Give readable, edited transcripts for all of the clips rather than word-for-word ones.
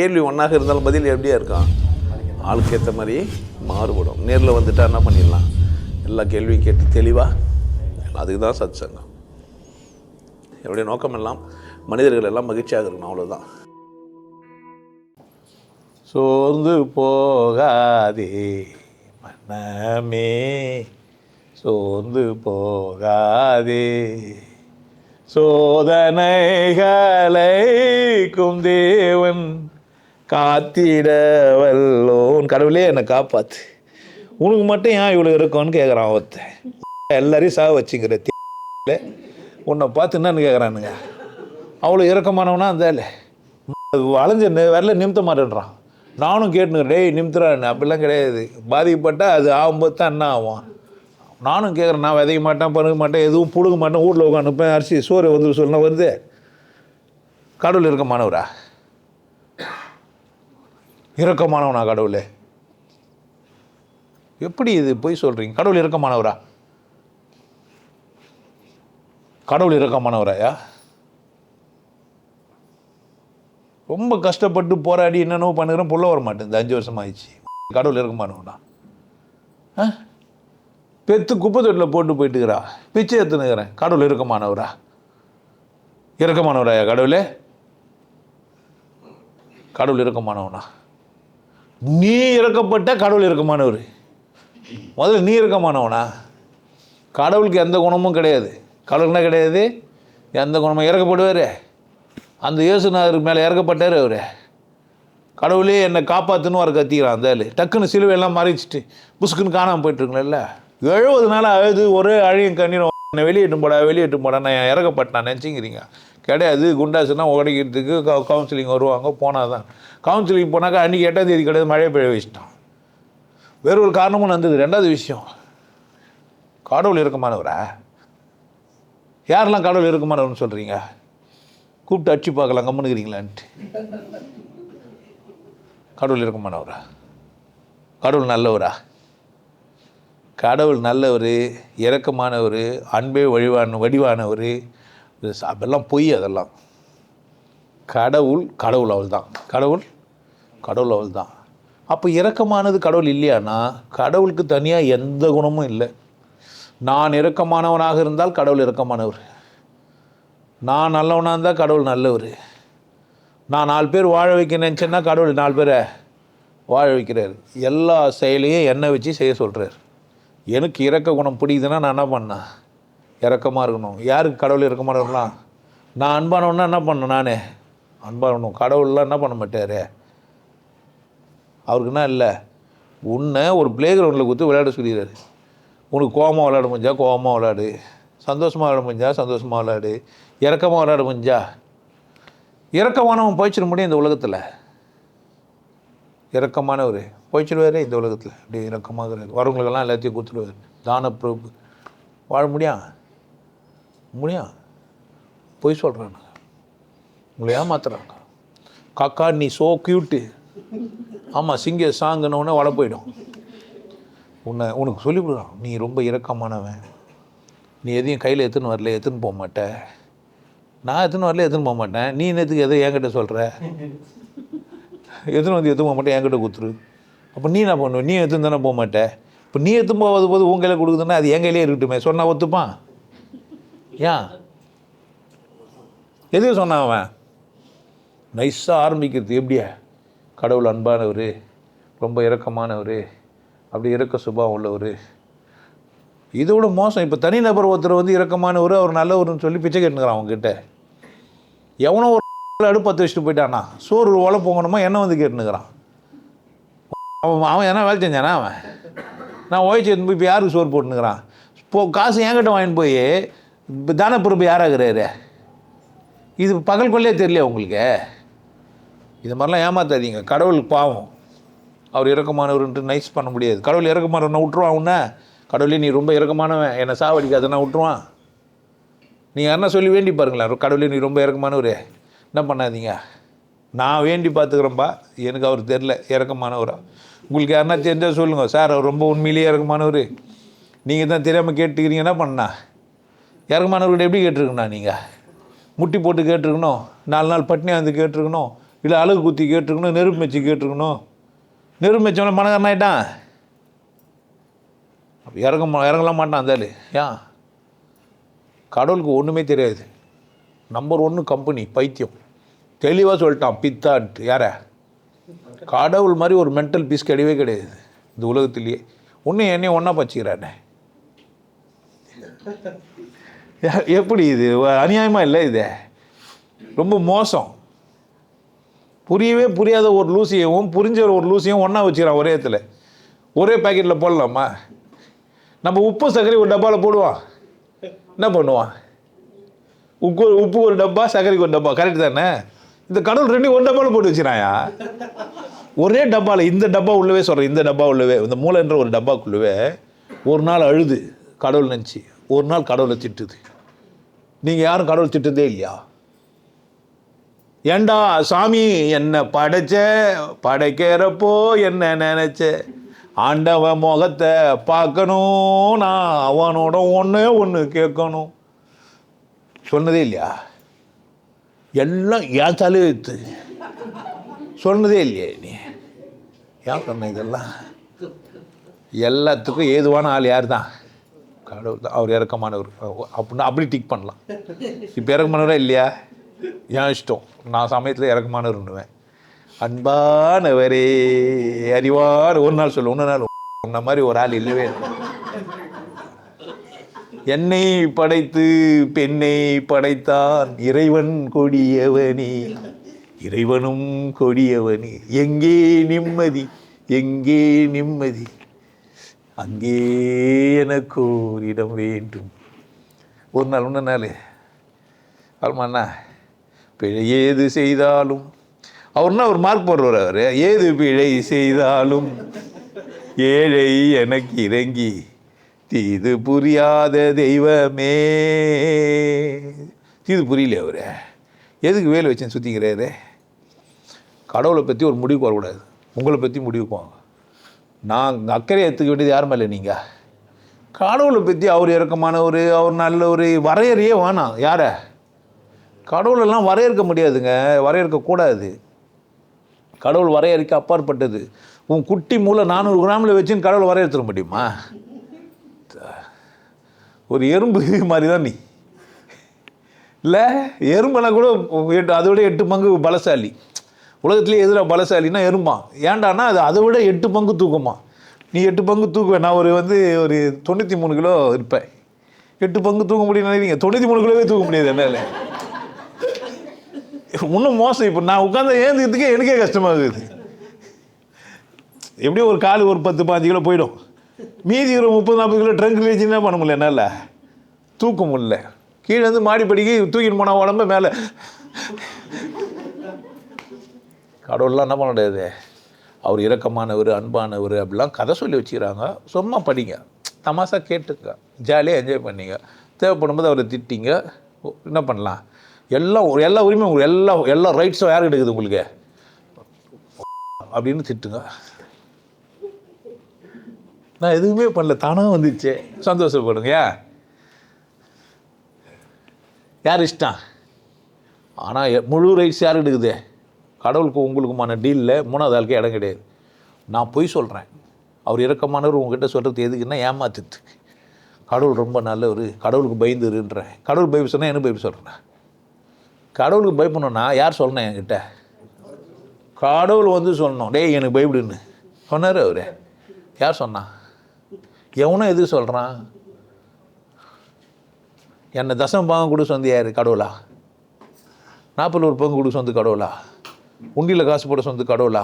கேள்வி ஒன்றாக இருந்தாலும் பதில் எப்படியா இருக்கான், ஆளுக்கு ஏற்ற மாதிரி மாறுபடும். நேரில் வந்துட்டால் என்ன பண்ணிடலாம், எல்லா கேள்வியும் கேட்டு தெளிவாக. அதுக்கு தான் சத் சங்கம். என்னுடைய நோக்கம் எல்லாம் மனிதர்கள் எல்லாம் மகிழ்ச்சியாக இருக்கணும், அவ்வளோதான். சோர்ந்து போகாதே மனமே, சோர்ந்து போகாதே, சோதனைகளைக்கும் தேவன் காத்திட வல்லோன். கடவுளே என்னை காப்பாத்து, உனக்கு மட்டும் ஏன் இவ்வளோ இருக்கும்னு கேட்குறான் ஒருத்தன். எல்லாரையும் சாக வச்சுங்கிற உன்னை பார்த்து என்னன்னு கேட்குறானுங்க. அவ்வளோ இறக்கமானவனா அந்த வளைஞ்ச வரல நிமித்த மாட்டேன்றான். நானும் கேட்டுனுக்கிறேன், டேய் நிமித்துறான்னு. அப்படிலாம் கிடையாது. பாதிக்கப்பட்டால் அது ஆகும்போது தான் என்ன ஆகும். நானும் கேட்குறேன், நான் விதைக்க மாட்டேன், பருக மாட்டேன், எதுவும் பிடுங்க மாட்டேன், வீட்டில் உட்காந்துப்பேன், அரிசி சோறு வந்து சொல்லணும் வருது. கடவுள் இறக்கமானவரா? இறக்கமானவனா கடவுள்? எப்படி இது போய் சொல்கிறீங்க? கடவுள் இறக்கமானவரா? கடவுள் இறக்கமானவராயா? ரொம்ப கஷ்டப்பட்டு போராடி என்னென்னோ பண்ணுறேன், புள்ள வர மாட்டேன். இந்த 5 வருஷம் ஆயிடுச்சு. கடவுள் இறக்கமானவனா? பெத்து குப்பை தொட்டில் போட்டு போயிட்டுக்கிறா, பிச்சை எடுத்துனுக்கிறேன். கடவுள் இறக்கமானவரா? இறக்கமானவராயா கடவுளே? கடவுள் இறக்கமானவனா? நீ இறக்கப்பட்ட கடவுள் இறக்கமானவர். முதல்ல நீ இறக்கமானவனா? கடவுளுக்கு எந்த குணமும் கிடையாது. கடவுள்னா கிடையாது, எந்த குணமும். இறக்கப்படுவார். அந்த இயேசுநாதருக்கு மேலே இறக்கப்பட்டார் அவர். கடவுளே என்னை காப்பாற்றுன்னு வர கத்திக்கிறான் அந்த ஆள். டக்குன்னு சிலுவையெல்லாம் மறைச்சிட்டு புஸ்குன்னு காணாமல் போயிட்டுருங்களேன்ல. 70 நாள் அழுது ஒரே அழியும் கண்ணீரும், என்னை வெளியேட்டும் போடா, நான் இறக்கப்பட்டேன் நினச்சிங்கிறீங்க. கிடையாது. குண்டாசுனா உடைக்கிறதுக்கு கவுன்சிலிங் வருவாங்க, போனால் தான். கவுன்சிலிங் போனாக்கா அன்றைக்கி 8ஆம் தேதி கிடையாது, மழை பெய்ய வச்சிட்டான். வேறு ஒரு காரணமும் நடந்தது. 2வது விஷயம், கடவுள் இறக்கமானவரா? யாரெல்லாம் கடவுள் இறக்கமானவர்னு சொல்கிறீங்க? கூப்பிட்டு அடிச்சு பார்க்கலாம், கம்முனுக்கிறீங்களான்ட்டு. கடவுள் இறக்கமானவரா? கடவுள் நல்லவரா? கடவுள் நல்லவர், இரக்கமானவர், அன்பே வடிவானவர். அதெல்லாம் பொய். அதெல்லாம் கடவுள் அவள் தான். கடவுள் அவள் தான். அப்போ இரக்கமானது கடவுள் இல்லையானா, கடவுளுக்கு தனியாக எந்த குணமும் இல்லை. நான் இரக்கமானவனாக இருந்தால் கடவுள் இரக்கமானவர். நான் நல்லவனாக இருந்தால் கடவுள் நல்லவர். நான் 4 பேர் வாழ வைக்க நினச்சேன்னா கடவுள் 4 பேரை வாழ வைக்கிறார். எல்லா செயலையும் என்னை வச்சு செய்ய சொல்கிறார். எனக்கு இரக்க குணம் பிடிக்குதுன்னா நான் என்ன பண்ணேன்? இரக்கமாக இருக்கணும். யாருக்கு கடவுள் இரக்கமானவர்களாம்? நான் அன்பானவன்னா என்ன பண்ணணும்? நானே அன்பானணும். கடவுள்லாம் என்ன பண்ண மாட்டார். அவருக்குன்னா இல்லை, உன்னை ஒரு ப்ளே கிரவுண்டில் கொடுத்து விளையாட சொல்லிடுறாரு. உனக்கு கோபமாக விளையாட முடிஞ்சா கோபமாக விளையாடு, சந்தோஷமாக விளையாட முடிஞ்சா சந்தோஷமாக விளையாடு, இறக்கமாக விளையாட முடிஞ்சா. இறக்கமானவன் போய்ச்சிட முடியும் இந்த உலகத்தில். இறக்கமானவர் போய்ச்சிடுவார் இந்த உலகத்தில். அப்படி இறக்கமாக வரவங்களுக்கெல்லாம் எல்லாத்தையும் கொடுத்துடுவார். தான பிரபு வாழ முடியும். பொய் சொல்கிறாங்க, உங்களை ஏமாத்துறாங்க. காக்கா நீ சோ க்யூட்டு, ஆமாம் சிங்க சாங்குன்னு வள போயிடும். உனக்கு சொல்லி கொடுக்குறான், நீ ரொம்ப இரக்கமானவன், நீ எதையும் கையில் எடுத்துன்னு வரல, எடுத்துன்னு போக மாட்டேன். நான் எடுத்துன்னு போக மாட்டேன். நீ என்னத்துக்கு எதை என்கிட்ட சொல்கிற? எடுத்துன்னு போக மாட்டேன், என்கிட்ட கொடுத்துரு. அப்போ நீ என்ன பண்ணுவேன்? நீ எடுத்துன்னு தானே போக மாட்டேன். இப்போ நீ எடுத்துன்னு போது உன் கையில் கொடுக்குதுன்னா அது என் கையிலே இருக்கட்டுமே. சொன்னால் ஒத்துப்பான்? ஏன் எதுவும் சொன்னான் அவன்? நைஸாக ஆரம்பிக்கிறது எப்படியா? கடவுள் அன்பானவர், ரொம்ப இரக்கமானவர், அப்படி இரக்க சுபாவம் உள்ளவர். இதோட மோசம், இப்போ தனிநபர் ஒருத்தர் வந்து இரக்கமானவர், அவர் நல்லவர்னு சொல்லி பிச்சை கேட்டுக்கிறான் அவங்ககிட்ட. எவனோ ஒரு அடுப்பு 10 வச்சுட்டு போயிட்டானா, சோறு ஓலை பொங்கணுமா என்ன வந்து கேட்டுனுக்கிறான். அவன் என்ன வேலை செஞ்சானா? அவன் நான் ஓய்ச்சி எடுத்து போய் இப்போ யாருக்கு சோறு போட்டுனுக்கிறான்? காசு என்கிட்ட வாங்கிட்டு போய் இப்போ தானப்பிறப்பு யாராகிறாரு? இது பகல் கொள்ளையே தெரியலையா உங்களுக்கு? இது மாதிரிலாம் ஏமாத்தாதீங்க. கடவுள் பாவம், அவர் இறக்கமானவர்ன்ட்டு நைஸ் பண்ண முடியாது. கடவுள் இறக்கமானவனை விட்டுருவான். உன்ன கடவுளே நீ ரொம்ப இறக்கமானவன், என்னை சாவடிக்காதன்னா விட்டுருவான். நீங்கள் என்ன சொல்லி வேண்டி பாருங்களேன், கடவுளே நீ ரொம்ப இறக்கமானவர், என்ன பண்ணாதீங்க, நான் வேண்டி பார்த்துக்கிறேன்ப்பா, எனக்கு அவர் தெரில இறக்கமானவரா. உங்களுக்கு யாருன்னா தெரிஞ்சால் சொல்லுங்கள், சார் அவர் ரொம்ப உண்மையிலேயே இறக்கமானவர், நீங்கள் தான் தெரியாமல் கேட்டுக்கிறீங்க, என்ன பண்ணா? இறக்கமானவர்கிட்ட எப்படி கேட்டிருக்கணும்? நீங்கள் முட்டி போட்டு கேட்டிருக்கணும், 4 நாள் பட்னியாக வந்து கேட்டிருக்கணும், இல்லை அழகு குத்தி கேட்டிருக்கணும், நெருப்பு வச்சு கேட்டிருக்கணும். நெருப்பு வச்சவன பணக்காரன் ஆகிட்டான். அப்போ இறங்கலாம் மாட்டான் அந்த ஆள். ஏன்? கடவுளுக்கு ஒன்றுமே தெரியாது. நம்பர் 1 கம்பெனி பைத்தியம். தெளிவாக சொல்லிட்டான் பித்தான்ட்டு. யார? கடவுள் மாதிரி ஒரு மென்டல் பீஸ் கிடையவே கிடையாது இந்த உலகத்திலேயே. ஒன்றும் என்னையும் ஒன்றா பச்சிக்கிறானே. எப்படி இது அநியாயமாக இல்லை? இது ரொம்ப மோசம். புரியவே புரியாத ஒரு லூசியவும் புரிஞ்ச ஒரு லூசியும் ஒன்றா வச்சுக்கிறான் ஒரே இடத்துல. ஒரே பேக்கெட்டில் போடலாமா? நம்ம உப்பு சர்க்கரை ஒரு டப்பாவில் போடுவான், என்ன பண்ணுவான்? உப்பு ஒரு டப்பா, சர்க்கரைக்கு ஒரு டப்பா, கரெக்ட் தானே? இந்த கடவுள் 2 ஒரு டப்பாவில் போட்டு வச்சுறாயா? ஒரே டப்பாவில். இந்த டப்பா உள்ளவே சொல்கிறேன், இந்த டப்பா உள்ளவே, இந்த மூளைன்ற ஒரு டப்பாக்குள்ளவே ஒரு நாள் அழுது கடவுள் நினச்சி, ஒரு நாள் கடவுளை திட்டுது. நீங்கள் யாரும் கடவுள் திட்டுதே இல்லையா? ஏண்டா சாமி என்ன படைக்கிறப்போ என்ன நினைச்ச, ஆண்டவன் முகத்தை பார்க்கணும், நான் அவனோட ஒன்று கேட்கணும் சொன்னதே இல்லையா? எல்லாம் ஏன் தலையெழுத்து சொன்னதே இல்லையா? நீ ஏன் சொன்ன? இதெல்லாம் எல்லாத்துக்கும் ஏதுவான ஆள் யார் தான்? கடவுள் தான். அவர் இறக்கமானவர் அப்படின்னா அப்படி டிக் பண்ணலாம். இப்போ இறக்கமானவரா இல்லையா? ஏன் இஷ்டம். நான் சமயத்தில் இறக்கமானவர்னுவேன். அன்பானவரே அறிவார் ஒரு நாள் சொல்லு, இன்னொரு நாள் உன்ன மாதிரி ஒரு ஆள் இல்லவே. என்னை படைத்து பெண்ணை படைத்தான் இறைவன் கொடியவனே, இறைவனும் கொடியவனே. எங்கே நிம்மதி, எங்கே நிம்மதி, அங்கே எனக்கு ஒரு இடம் வேண்டும். ஒரு நாள் இன்னொரு நாள் ஆல்மாண்ணா பிழை ஏது செய்தாலும் அவர்னா ஒரு மார்க் போடுறவர். அவர் ஏது பிழை செய்தாலும் ஏழை எனக்கு இறங்கி தீது புரியாத தெய்வமே. தீது புரியல. அவர் எதுக்கு வேலை வச்சேன்னு சுற்றிக்கிறாரு? கடவுளை பற்றி ஒரு முடிவுக்கு வரக்கூடாது, உங்களை பற்றி முடிவுக்கு வாங்க. நான் அக்கறை எடுத்துக்க வேண்டியது யார் மேலே? நீங்கள் கடவுளை பற்றி அவர் இறக்கமானவர், அவர் நல்ல ஒரு வரையறையே வேணாம். யாரை? கடவுளெல்லாம் வரையறுக்க முடியாதுங்க, வரையறுக்கக்கூடாது. கடவுள் வரையறுக்க அப்பாற்பட்டது. உன் குட்டி மூளை 400 கிராமில் வச்சுன்னு கடவுள் வரையறுத்துட முடியுமா? ஒரு எறும்பு மாதிரி தான் நீ. இல்லை எறும்பெல்லாம் கூட அதை விட 8 பங்கு பலசாலி. உலகத்துலேயே எதிராக பலசாலின்னா எறும்பான். ஏண்டானா அது அதை விட 8 பங்கு தூக்குமா. நீ 8 பங்கு தூக்குவேன். நான் ஒரு 93 கிலோ இருப்பேன். 8 பங்கு தூக்க முடியும் நினைக்கிறீங்க? 93 கிலோவே தூக்க முடியாது என்னால். இன்னும் மோசம். இப்போ நான் உட்காந்து ஏந்துக்கிறதுக்கே எனக்கே கஷ்டமாக இருக்குது. எப்படியும் ஒரு கால் ஒரு 10-15 கிலோ போயிடும். மீதி ஒரு 30-40 கிலோ ட்ரங்க் வச்சு என்ன பண்ண முடியல, என்னால் தூக்க முடியல. கீழே வந்து மாடிப்படிக்கு தூக்கிட்டு போன உடம்பு மேலே. கடவுள்லாம் என்ன பண்ண முடியாது. அவர் இரக்கமானவர், அன்பானவர் அப்படிலாம் கதை சொல்லி வச்சுக்கிறாங்க. சும்மா படிங்க, தமாசா கேட்டுங்க, ஜாலியாக என்ஜாய் பண்ணிங்க. தேவைப்படும் போது அவரை திட்டிங்க. என்ன பண்ணலாம்? எல்லா உரிமையும் உங்களுக்கு, எல்லா ரைட்ஸும் யார் எடுக்குது உங்களுக்கு அப்படின்னு திட்டுங்க. நான் எதுவுமே பண்ணல, தானாக வந்துச்சு, சந்தோஷப்படுங்க. யார் இஷ்டம்? ஆனால் முழு ரைட்ஸ் யார் எடுக்குது? கடவுளுக்கு உங்களுக்குமான டீலில் 3வது ஆளுக்கே இடம் கிடையாது. நான் பொய் சொல்கிறேன், அவர் இரக்கமானவர் உங்ககிட்ட சொல்கிறது எதுக்குன்னா ஏமாத்துறதுக்கு. கடவுள் ரொம்ப நல்லவர், கடவுளுக்கு பயந்துருன்றேன். கடவுள் பயப்பு சொன்னால் என்ன பயப்பு சொல்கிறேன்? கடவுளுக்கு பயப்படணுன்னா யார் சொல்லணும் என்கிட்ட? கடவுள் வந்து சொல்லணும், டேய் எனக்கு பயப்படுன்னு சொன்னார் அவர். யார் சொன்னான்? எவனும் எதுக்கு சொல்கிறான்? என்னை தசம பாகம் கொடுக்க சொந்த யார்? கடவுளா? 41 பங்கு கொடுக்க சொந்த கடவுளா? உண்டியில் காசு போட சொந்த கடவுளா?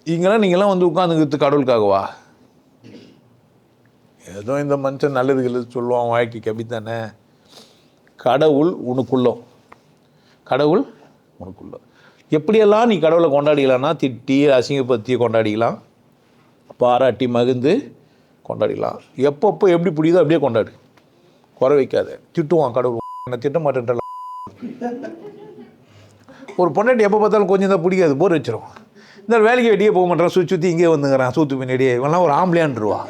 நீங்களாம் வந்து உட்காந்துக்கிறது கடவுளுக்காகவா? ஏதோ இந்த மனுஷன் நல்லதுகள் சொல்லுவான் வாழ்க்கைக்கு, அப்படித்தானே? கடவுள் உனக்குள்ளோ, கடவுள் உனக்குள்ளோ. எப்படியெல்லாம் நீ கடவுளை கொண்டாடிக்கலாம்னா, திட்டி அசிங்கப்படுத்தி கொண்டாடிக்கலாம், பாராட்டி மகிழ்ந்து கொண்டாடிக்கலாம். எப்பப்போ எப்படி பிடிக்குதோ அப்படியே கொண்டாடு, குறை வைக்காத. திட்டுவான் கடவுள், என்ன திட்ட மாட்டேன்ற. ஒரு பொண்டாட்டி எப்போ பார்த்தாலும் கொஞ்சம் தான் பிடிக்காது, போர் வச்சிரும். இந்த வேலைக்கு வெட்டியே போக மாட்டேறான், சுற்றி இங்கே வந்துங்கிறான், சூத்து பின்னாடியே. இவெல்லாம் ஒரு ஆம்பளையான்ருவா.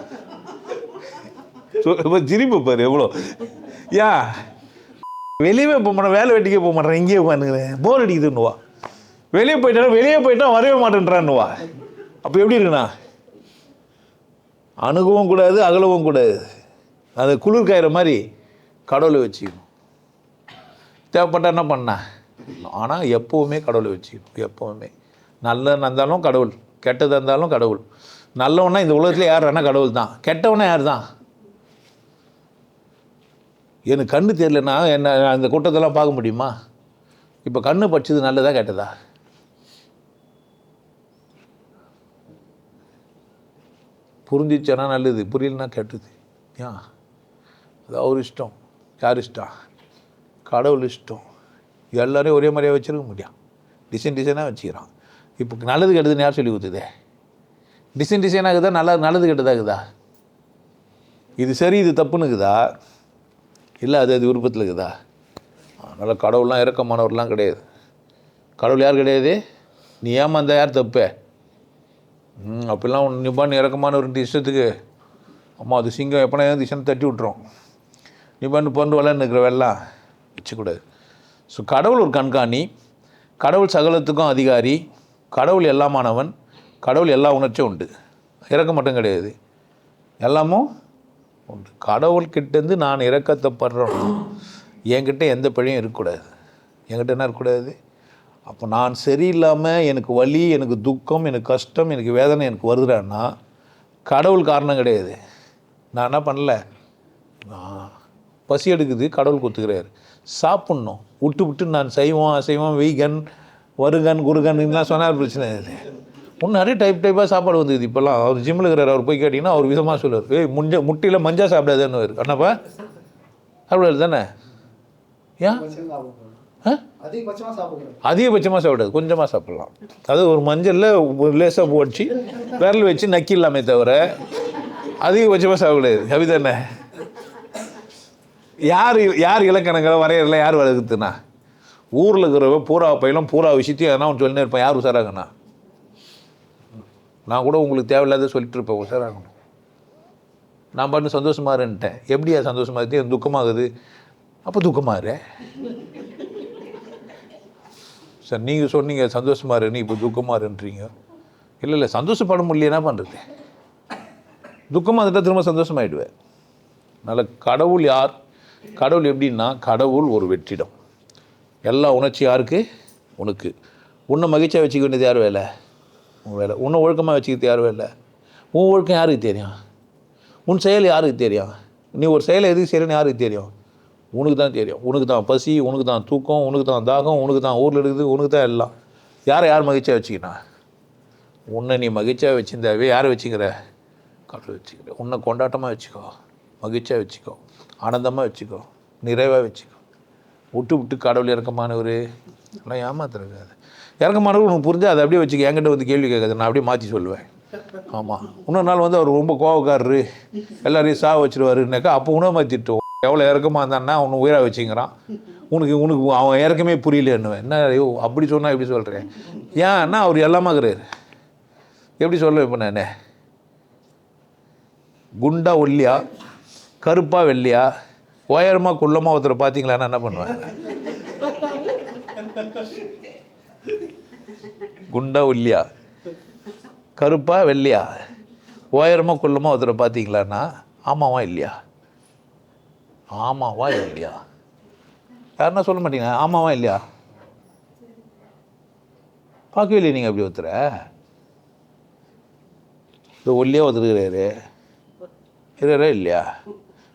சிரிப்பு பாரு எவ்வளோ. வெளியே போக மாட்டேன், வேலை வெட்டிக்கே போக மாட்டேன், இங்கேயே உட்காந்துக்கிறேன், போர் அடிக்குதுன்னுவா. வெளியே போயிட்டா வரவே மாட்டேன்றான்னுவா. அப்போ எப்படி இருக்குண்ணா? அணுகவும் கூடாது, அகலவும் கூடாது. அது குளிர் காயிற மாதிரி கடவுளை வச்சுக்கணும். தேவைப்பட்டா என்ன பண்ண, ஆனால் எப்போவுமே கடவுளை வச்சுக்கணும். எப்போவுமே நல்லதாக இருந்தாலும் கடவுள், கெட்டதாக இருந்தாலும் கடவுள். நல்லவனா இந்த உலகத்தில் யார் வேணா கடவுள் தான். கெட்டவனா யார் தான்? எனக்கு கண்ணு தெரியலன்னா என்ன அந்த கூட்டத்தெல்லாம் பார்க்க முடியுமா? இப்போ கண்ணு படிச்சது நல்லதா கெட்டதா? புரிஞ்சிச்சேன்னா நல்லது, புரியலன்னா கெட்டது. ஏன்? அது அவர் இஷ்டம். யார் இஷ்டம்? கடவுள் இஷ்டம். எல்லோரையும் ஒரே மாதிரியாக வச்சுருக்க முடியும். டிசைனாக வச்சுக்கிறான். இப்போ நல்லது கெட்டதுன்னு யார் சொல்லி கொடுத்துதே? டிசைனாக இருக்குதா, நல்லது கெட்டதாக இருக்குதா? இது சரி இது தப்புன்னு இருக்குதா, இல்லை அது விருப்பத்தில் இருக்குதா? அதனால் கடவுள்லாம் இறக்கமானவர்லாம் கிடையாது. கடவுள் யார் கிடையாது? நீ ஏமாந்தா யார் தப்பு? அப்படிலாம் நிபான் இறக்கமானவர் இஷ்டத்துக்கு அம்மா அது சிங்கம் எப்போனா திசைன்னு தட்டி விட்டுரும். நிபான் பொண்ணு விளையாண்டுக்கிற வெள்ளம் வச்சுக்கூடாது. ஸோ கடவுள் ஒரு கண்காணி, கடவுள் சகலத்துக்கும் அதிகாரி, கடவுள் எல்லாமானவன், கடவுள் எல்லா உணர்ச்சியும் உண்டு. இறக்க மட்டும் கிடையாது, எல்லாமும் உண்டு. கடவுள்கிட்டேருந்து நான் இறக்கத்தை படுறோம். என்கிட்ட எந்த பழியும் இருக்கக்கூடாது. என்கிட்ட என்ன இருக்கக்கூடாது? அப்போ நான் சரியில்லாமல் எனக்கு வலி, எனக்கு துக்கம், எனக்கு கஷ்டம், எனக்கு வேதனை எனக்கு வருதுறான்னா கடவுள் காரணம் கிடையாது. நான் என்ன பண்ணல, நான் பசி எடுக்குது, கடவுள் கொடுத்துக்கிறாரு. சாப்பிட்ணும் விட்டு நான் செய்வோம் அசைவோம் வீகன் வருகன் குருகன்லாம் சொன்னார். பிரச்சனை இது. இன்னும் நிறைய டைப்பாக சாப்பாடு வந்தது. இப்போல்லாம் அவர் ஜிம்மில் இருக்கிறார். அவர் போய் கேட்டிங்கன்னா அவர் விதமாக சொல்லுவார், முட்டையில் மஞ்சள் சாப்பிடாதுன்னு வரும். என்னப்பா சாப்பிடாது தானே? ஏன்? அதிகபட்சமாக சாப்பிடாது, கொஞ்சமாக சாப்பிட்லாம். அது ஒரு மஞ்சளில் லேசாக போச்சு விரல் வச்சு நக்கிடலாமே தவிர அதிகபட்சமாக சாப்பிடாது. அப்படி தானே? யார் இலக்கணங்களை வரையறல, யார் வளர்க்குதுண்ணா? ஊரில் இருக்கிறவ பூரா பையலும் பூரா விஷயத்தையும் எதனா ஒன்று சொல்லினே இருப்பேன். யார் உஷாராகண்ணா? நான் கூட உங்களுக்கு தேவையில்லாத சொல்லிட்டு இருப்பேன். உஷாராகணும். நான் பாட்டு சந்தோஷமாக இருந்துட்டேன். எப்படியா சந்தோஷமாக இருக்கு? எனக்கு துக்கமாகுது. அப்போ துக்கமாக இரு சார். நீங்கள் சொன்னீங்க சந்தோஷமாக இரு, நீ இப்போ துக்கமாக இருன்றீங்க. இல்லை சந்தோஷப்பட முடியல, என்ன பண்ணுறது? துக்கமாக இருந்துட்டால் திரும்ப சந்தோஷமாயிடுவேன். அதனால் கடவுள் யார்? கடவுள் எப்படின்னா, கடவுள் ஒரு வெற்றிடம். எல்லா உணர்ச்சி யாருக்கு? உனக்கு. உன்னை மகிழ்ச்சியாக வச்சுக்க வேண்டியது யார் வேலை? உன் வேலை. உன்னை ஒழுக்கமாக வச்சுக்கிறது யார் வேலை? உன் ஒழுக்கம் யாருக்கு தெரியும்? உன் செயல் யாருக்கு தெரியும்? நீ ஒரு செயலை எதுக்கு செய்யணும்னு யாருக்கு தெரியும்? உனக்கு தான் தெரியும். உனக்கு தான் பசி, உனக்கு தான் தூக்கம், உனக்கு தான் தாகம், உனக்கு தான் ஊரில் இருக்குது, உனக்கு தான் எல்லாம். யார் மகிழ்ச்சியாக வச்சுக்கினா? உன்னை நீ மகிழ்ச்சியாக வச்சுருந்தாவே யாரை வச்சுக்கிற? கடவுள் வச்சுக்கிற. உன்னை கொண்டாட்டமாக வச்சுக்கோ, மகிழ்ச்சியாக வச்சுக்கோ, ஆனந்தமாக வச்சுக்கோ, நிறைவாக வச்சுக்கோ. விட்டு கடவுள் இறக்கமானவர் எல்லாம் ஏமாத்துறக்காது. இறக்கமானவர் உனக்கு புரிஞ்சு அதை அப்படியே வச்சுக்க. என்கிட்ட வந்து கேள்வி கேட்காது, நான் அப்படியே மாற்றி சொல்லுவேன். ஆமாம், இன்னொரு நாள் வந்து அவர் ரொம்ப கோவக்காரரு, எல்லாரையும் சாக வச்சுருவாருன்னாக்கா அப்போ உணவு மாற்றிட்டோம். எவ்வளோ இறக்கமாக இருந்தான்னா அவனை உயிராக வச்சுங்கிறான். உனக்கு அவன் இறக்கமே புரியலன்னுவேன். என்ன ஐயோ அப்படி சொன்னால் எப்படி சொல்கிறேன்? ஏன்னா அவர் எல்லாமாக்குறாரு. எப்படி சொல்லுவேன் இப்போ நான்? குண்டா ஒல்லியா, கருப்பா வெள்ளையா, உயரமாக குள்ளமாக ஒருத்தரை பார்த்தீங்களான்னா என்ன பண்ணுவேன்? குண்டா ஒல்லியா, கருப்பா வெள்ளையா, உயரமாக குள்ளமாக ஒருத்தரை பார்த்தீங்களான்னா ஆமாவா இல்லையா? ஆமாவா இல்லையா? யாருன்னா சொல்ல மாட்டீங்க ஆமாவா இல்லையா? பார்க்கவே இல்லையா நீங்கள் அப்படி ஒருத்தரை? இந்த ஒல்லியாக ஒருத்தருக்கிறாரு இருக்கிறே இல்லையா?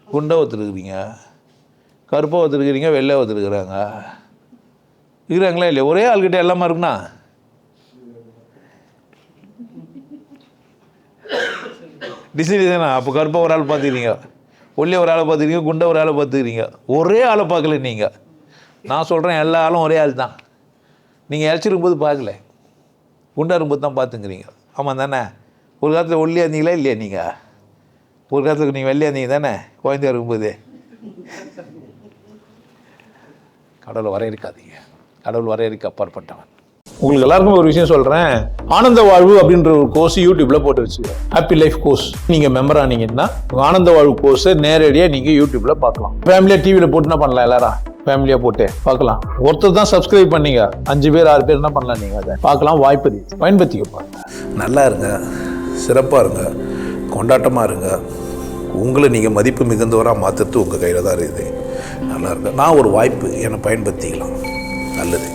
குண்டாக ஒருத்தருக்குறீங்க, கருப்பாக ஒருத்தருக்குறீங்க, வெள்ளையாக ஒருத்தருக்குறாங்க. இருக்கிறாங்களா இல்லையா? ஒரே ஆள்கிட்ட எல்லாமே இருக்குண்ணா. டிசைனா அப்போ கருப்பாக ஒரு ஆள் பார்த்துக்கிறீங்க, ஒல்லியாக ஒரு ஆளை பார்த்துக்கிறீங்க, குண்டை ஒரு ஆளை பார்த்துக்கிறீங்க. ஒரே ஆளை பார்க்கல நீங்கள். நான் சொல்கிறேன் எல்லா ஆளும் ஒரே ஆள் தான். நீங்கள் இழைச்சிருக்கும்போது பார்க்கல, குண்டா இருக்கும்போது தான் பார்த்துங்கிறீங்க. ஆமாம் தானே? ஒரு காலத்தில் ஒல்லியாக இருந்தீங்களா இல்லையா? நீங்கள் ஒரு காலத்துக்கு நீங்கள் வெள்ளையாக இருந்தீங்க தானே குழந்தையா இருக்கும்போது? கடவுளை வரையறுக்காதீங்க. கடவுள் வரையறுக்க அப்பாற்பட்டவன். உங்களுக்கு எல்லாருக்கும் ஒரு விஷயம் சொல்கிறேன். ஆனந்த வாழ்வு அப்படின்ற ஒரு கோர்ஸ் யூடியூப்பில் போட்டு வச்சுருக்கேன். Happy life course. நீங்கள் மெம்பர் ஆனீங்கன்னா ஆனந்த வாழ்வு கோர்ஸை நேரடியாக நீங்கள் யூடியூப்பில் பார்க்கலாம். ஃபேமிலியாக டிவியில் போட்டுனா பண்ணலாம் எல்லாரும். ஃபேமிலியாக போட்டு பார்க்கலாம். ஒருத்தர் தான் சப்ஸ்கிரைப் பண்ணீங்க, 5 பேர் 6 பேர் என்ன பண்ணலாம், நீங்கள் அதை பார்க்கலாம். வாய்ப்பு பயன்படுத்திக்க. நல்லா இருங்க, சிறப்பாக இருங்க, கொண்டாட்டமாக இருங்க. உங்களை நீங்கள் மதிப்பு மிகுந்தவராக மாற்றுறது உங்கள் கையில் தான் இருக்குது. நல்லா இருங்க. நான் ஒரு வாய்ப்பு என்னை பயன்படுத்திக்கலாம். நல்லது.